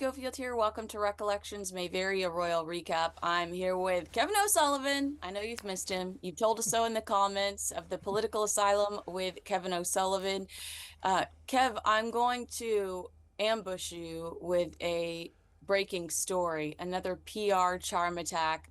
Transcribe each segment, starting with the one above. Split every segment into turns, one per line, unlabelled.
Schofield here. Welcome to Recollections May Vary, a royal recap. I'm here with Kevin O'Sullivan. I know you've missed him. You've told us so in the comments of the political asylum with Kevin O'Sullivan. Kev, I'm going to ambush you with a breaking story, another PR charm attack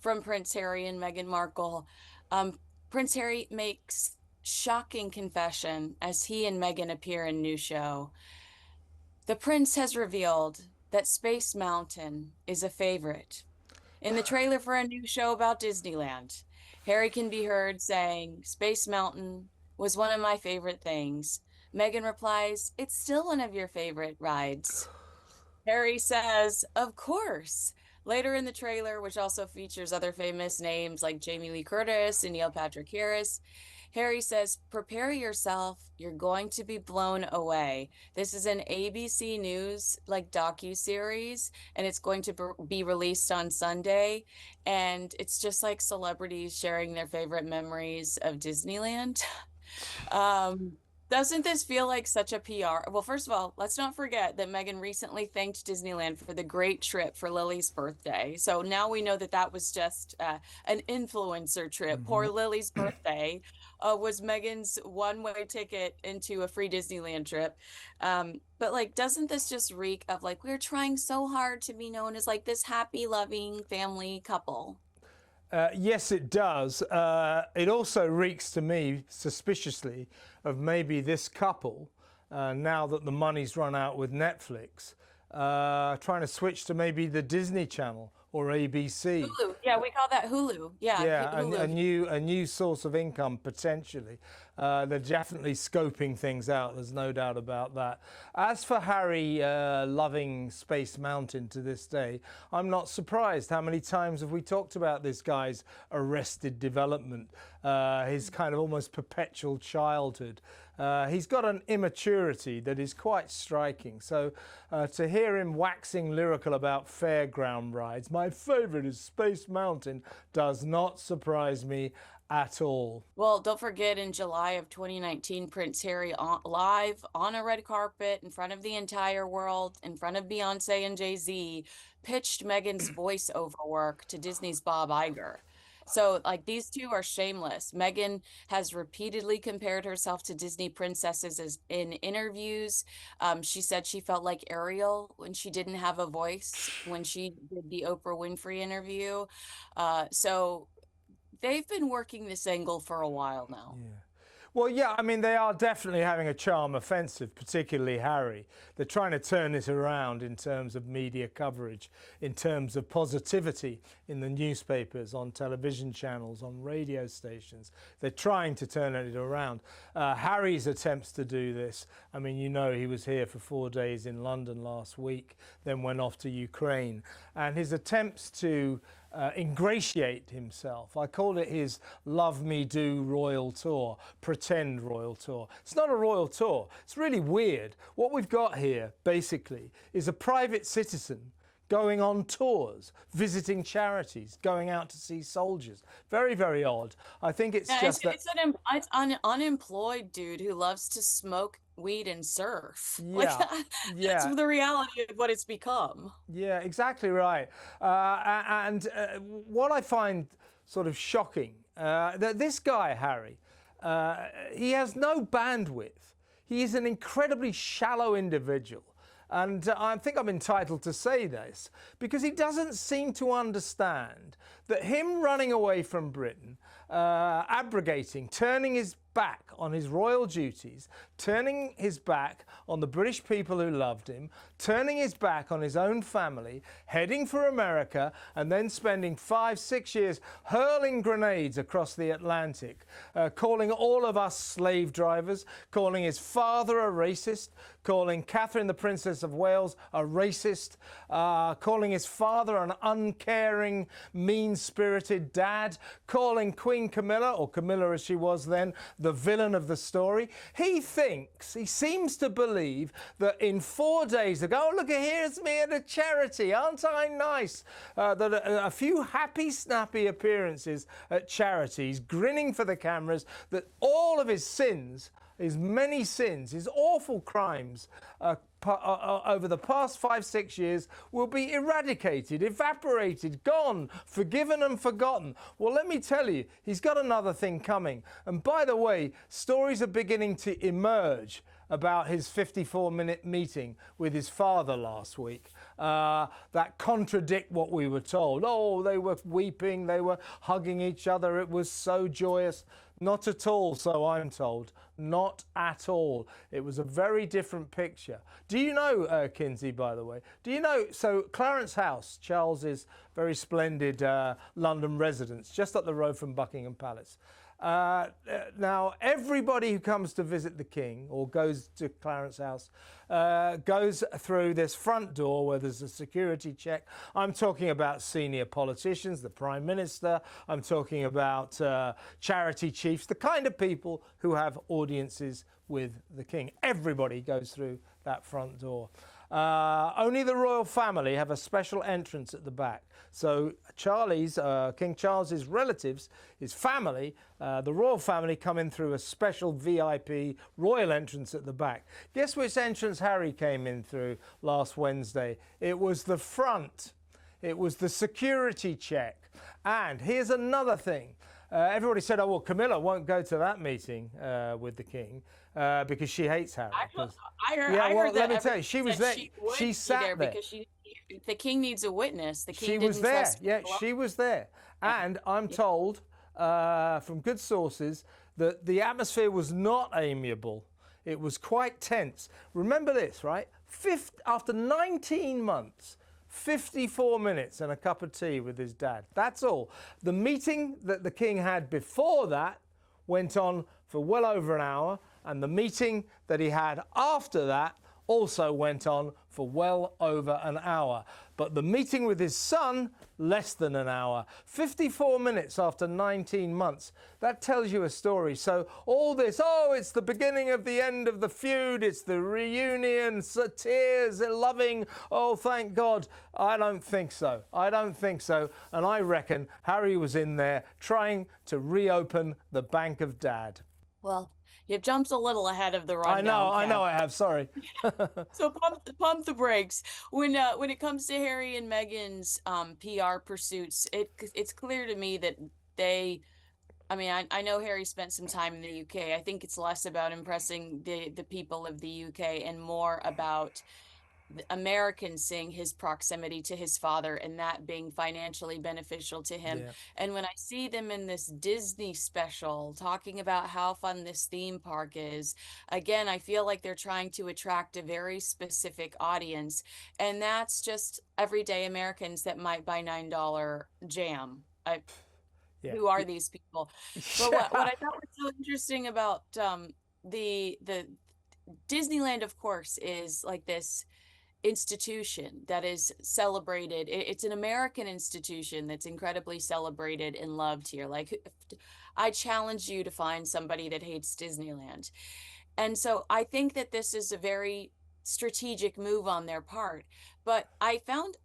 from Prince Harry and Meghan Markle. Prince Harry makes shocking confession as he and Meghan appear in new show. The prince has revealed that Space Mountain is a favorite. In the trailer for a new show about Disneyland, Harry can be heard saying, "Space Mountain was one of my favorite things." Meghan replies, "It's still one of your favorite rides." Harry says, "Of course." Later in the trailer, which also features other famous names like Jamie Lee Curtis and Neil Patrick Harris, Harry says, "Prepare yourself. You're going to be blown away." This is an ABC News docu-series, and it's going to be released on Sunday. And it's just like celebrities sharing their favorite memories of Disneyland. Doesn't this feel like such a PR? Well, first of all, let's not forget that Meghan recently thanked Disneyland for the great trip for Lily's birthday. So now we know that that was just an influencer trip. Poor Lily's birthday was Meghan's one-way ticket into a free Disneyland trip. But doesn't this just reek of we're trying so hard to be known as this happy, loving family couple?
Yes, it does. It also reeks to me, suspiciously, of maybe this couple, now that the money's run out with Netflix, trying to switch to maybe the Disney Channel or ABC.
Hulu. Yeah, we call that Hulu. Yeah,
Hulu. A new source of income, potentially. They're definitely scoping things out, there's no doubt about that. As for Harry loving Space Mountain to this day, I'm not surprised. How many times have we talked about this guy's arrested development, his kind of almost perpetual childhood? He's got an immaturity that is quite striking. So to hear him waxing lyrical about fairground rides, my favourite is Space Mountain, does not surprise me at all.
Well, don't forget in July of 2019, Prince Harry live on a red carpet in front of the entire world, in front of Beyonce and Jay-Z, pitched Meghan's voiceover work to Disney's Bob Iger. So these two are shameless. Meghan has repeatedly compared herself to Disney princesses in interviews. She said she felt like Ariel when she didn't have a voice when she did the Oprah Winfrey interview. So they've been working this angle for a while now.
Yeah. Well, yeah, I mean, they are definitely having a charm offensive, particularly Harry. They're trying to turn it around in terms of media coverage, in terms of positivity in the newspapers, on television channels, on radio stations. They're trying to turn it around. Harry's attempts to do this, I mean, you know, he was here for 4 days in London last week, then went off to Ukraine. And his attempts to ingratiate himself. I called it his Love Me Do royal tour, pretend royal tour. It's not a royal tour. It's really weird. What we've got here, basically, is a private citizen going on tours, visiting charities, going out to see soldiers. Very, very odd. I think it's just
it's an unemployed dude who loves to smoke weed and surf.
Yeah,
That's the reality of what it's become.
Yeah, exactly right. What I find sort of shocking, that this guy, Harry, he has no bandwidth. He is an incredibly shallow individual. And I think I'm entitled to say this because he doesn't seem to understand that him running away from Britain, abrogating, turning his back on his royal duties, turning his back on the British people who loved him, turning his back on his own family, heading for America, and then spending 5-6 years hurling grenades across the Atlantic, calling all of us slave drivers, calling his father a racist, calling Catherine the Princess of Wales a racist, calling his father an uncaring, mean-spirited dad, calling Queen Camilla, or Camilla as she was then, the villain of the story. He seems to believe that in 4 days ago, oh, look, here's me at a charity, aren't I nice? That a few happy, snappy appearances at charities, grinning for the cameras, that all of his sins his many sins, his awful crimes over the past 5-6 years will be eradicated, evaporated, gone, forgiven and forgotten. Well, let me tell you, he's got another thing coming. And by the way, stories are beginning to emerge about his 54-minute meeting with his father last week that contradict what we were told. Oh, they were weeping, they were hugging each other, it was so joyous. Not at all, so I'm told. Not at all. It was a very different picture. Do you know, Kinsey, by the way, do you know, so Clarence House, Charles's very splendid London residence, just up the road from Buckingham Palace. Now, everybody who comes to visit the King or goes to Clarence House goes through this front door where there's a security check. I'm talking about senior politicians, the Prime Minister. I'm talking about charity chiefs, the kind of people who have audiences with the King. Everybody goes through that front door. Only the royal family have a special entrance at the back. So Charlie's, King Charles's relatives, his family, the royal family come in through a special VIP royal entrance at the back. Guess which entrance Harry came in through last Wednesday? It was the front. It was the security check. And here's another thing. Everybody said, oh, well, Camilla won't go to that meeting with the King because she hates Harry.
Actually, I heard
let
that
me tell you, she was there. She sat there
because the King needs a witness. The King
she
didn't
was there.
trust
Yeah, she was there. And I'm told from good sources that the atmosphere was not amiable. It was quite tense. Remember this, right? After 19 months, 54 minutes and a cup of tea with his dad. That's all. The meeting that the King had before that went on for well over an hour, and the meeting that he had after that also went on for well over an hour. But the meeting with his son, less than an hour. 54 minutes after 19 months. That tells you a story. So all this, oh, it's the beginning of the end of the feud, it's the reunion, tears, loving, oh, thank God. I don't think so. I don't think so. And I reckon Harry was in there trying to reopen the Bank of Dad.
Well, you've jumped a little ahead of the rundown.
I know I have, sorry.
So pump the brakes. When it comes to Harry and Meghan's PR pursuits, it's clear to me that I know Harry spent some time in the UK. I think it's less about impressing the people of the UK and more about Americans seeing his proximity to his father and that being financially beneficial to him. Yeah. And when I see them in this Disney special talking about how fun this theme park is, again, I feel like they're trying to attract a very specific audience. And that's just everyday Americans that might buy $9 jam. Who are these people? But what I thought was so interesting about the Disneyland, of course, is like this institution that is celebrated. It's an American institution that's incredibly celebrated and loved here. Like, I challenge you to find somebody that hates Disneyland. And so I think that this is a very strategic move on their part. But I found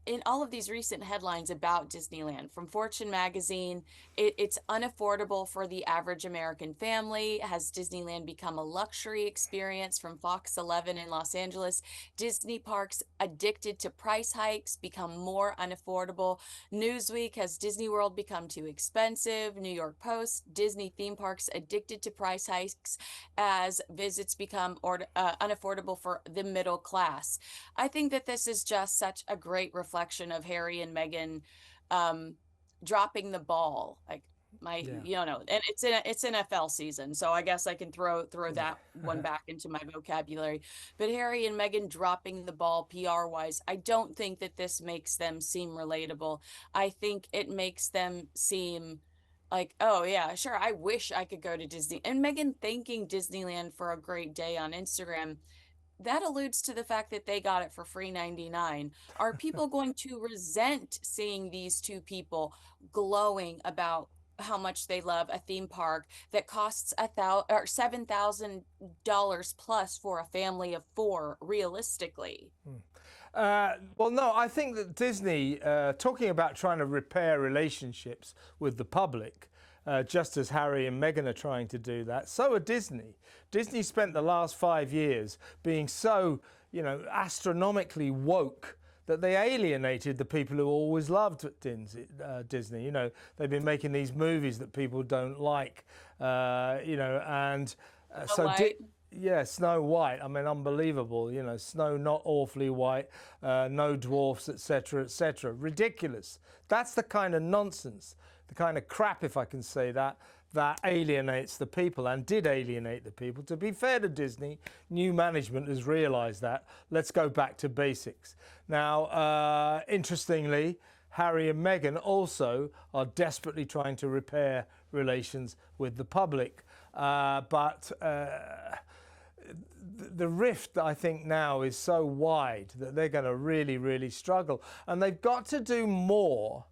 in all of these recent headlines about Disneyland from Fortune magazine, it's unaffordable for the average American family. Has Disneyland become a luxury experience from Fox 11 in Los Angeles? Disney parks addicted to price hikes become more unaffordable. Newsweek, has Disney World become too expensive? New York Post, Disney theme parks addicted to price hikes as visits become unaffordable for the middle class. I think that this is just such a great reflection of Harry and Meghan dropping the ball. Like and it's NFL season, so I guess I can throw that one back into my vocabulary. But Harry and Meghan dropping the ball PR wise, I don't think that this makes them seem relatable. I think it makes them seem like, oh yeah, sure, I wish I could go to Disney. And Meghan thanking Disneyland for a great day on Instagram, that alludes to the fact that they got it for free $99. Are people going to resent seeing these two people glowing about how much they love a theme park that costs $7,000 plus for a family of 4, realistically?
Well, no, I think that Disney, talking about trying to repair relationships with the public, just as Harry and Meghan are trying to do that. So are Disney. Disney spent the last 5 years being so, astronomically woke that they alienated the people who always loved Disney. They've been making these movies that people don't like, yeah, Snow White. I mean, unbelievable. Snow not awfully white, no dwarfs, etc., etc. Ridiculous. That's the kind of nonsense, the kind of crap, if I can say that alienates the people and did alienate the people. To be fair to Disney, new management has realised that. Let's go back to basics. Now, interestingly, Harry and Meghan also are desperately trying to repair relations with the public. But the rift, I think, now is so wide that they're going to really, really struggle. And they've got to do more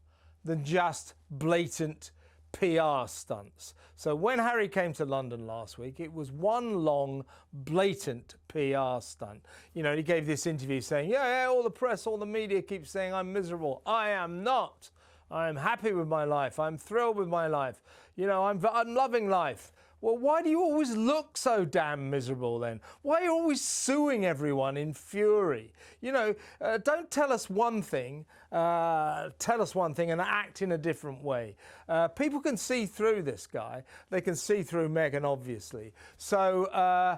than just blatant PR stunts. So when Harry came to London last week, it was one long, blatant PR stunt. He gave this interview saying, yeah, all the press, all the media keeps saying I'm miserable. I am not. I'm happy with my life. I'm thrilled with my life. I'm loving life. Well, why do you always look so damn miserable then? Why are you always suing everyone in fury? Don't tell us one thing, and act in a different way. People can see through this guy. They can see through Meghan, obviously. So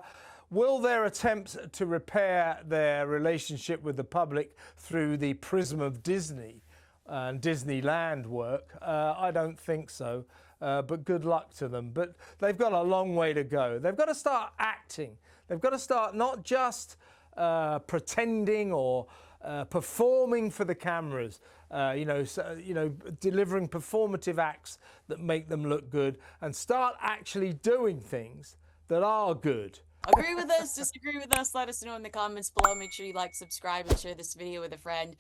will their attempts to repair their relationship with the public through the prism of Disney and Disneyland work? I don't think so. But good luck to them. But they've got a long way to go. They've got to start acting. They've got to start not just pretending or performing for the cameras, delivering performative acts that make them look good, and start actually doing things that are good.
Agree with us, disagree with us, let us know in the comments below. Make sure you like, subscribe, and share this video with a friend.